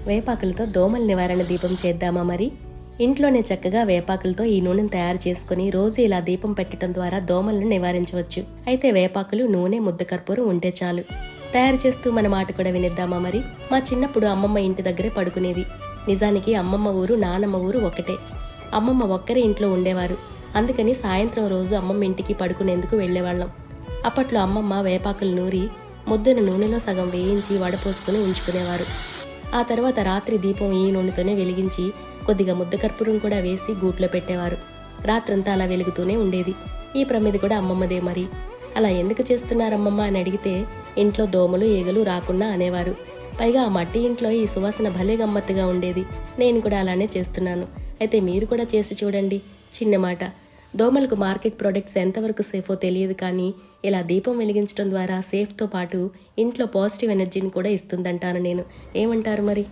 వేపాకులతో దోమల నివారణ దీపం చేద్దామా మరి? ఇంట్లోనే చక్కగా వేపాకులతో ఈ నూనెను తయారు చేసుకుని రోజు ఇలా దీపం పెట్టడం ద్వారా దోమలను నివారించవచ్చు. అయితే వేపాకులు, నూనె, ముద్ద కర్పూరం ఉంటే చాలు. తయారు చేస్తూ మన మాట కూడా వినిద్దామా మరి? మా చిన్నప్పుడు అమ్మమ్మ ఇంటి దగ్గరే పడుకునేది. నిజానికి అమ్మమ్మ ఊరు, నానమ్మ ఊరు ఒకటే. అమ్మమ్మ ఒక్కరే ఇంట్లో ఉండేవారు. అందుకని సాయంత్రం రోజు అమ్మమ్మ ఇంటికి పడుకునేందుకు వెళ్లేవాళ్ళం. అప్పట్లో అమ్మమ్మ వేపాకులు నూరి ముద్దను నూనెలో సగం వేయించి వడపోసుకుని ఉంచుకునేవారు. ఆ తర్వాత రాత్రి దీపం ఈ నూనెతోనే వెలిగించి కొద్దిగా ముద్ద కర్పూరం కూడా వేసి గూట్లో పెట్టేవారు. రాత్రంతా అలా వెలుగుతూనే ఉండేది. ఈ ప్రమిది కూడా అమ్మమ్మదే మరి. అలా ఎందుకు చేస్తున్నారమ్మమ్మ అని అడిగితే ఇంట్లో దోమలు, ఈగలు రాకుండా అనేవారు. పైగా ఆ మట్టి ఇంట్లో ఈ సువాసన భలే గమ్మత్తుగా ఉండేది. నేను కూడా అలానే చేస్తున్నాను. అయితే మీరు కూడా చేసి చూడండి. చిన్న మాట, దోమలకు మార్కెట్ ప్రొడక్ట్స్ ఎంతవరకు సేఫో తెలియదు, కానీ ఇలా దీపం వెలిగించడం ద్వారా సేఫ్తో పాటు ఇంట్లో పాజిటివ్ ఎనర్జీని కూడా ఇస్తుందంటాను నేను. ఏమంటారు మరి?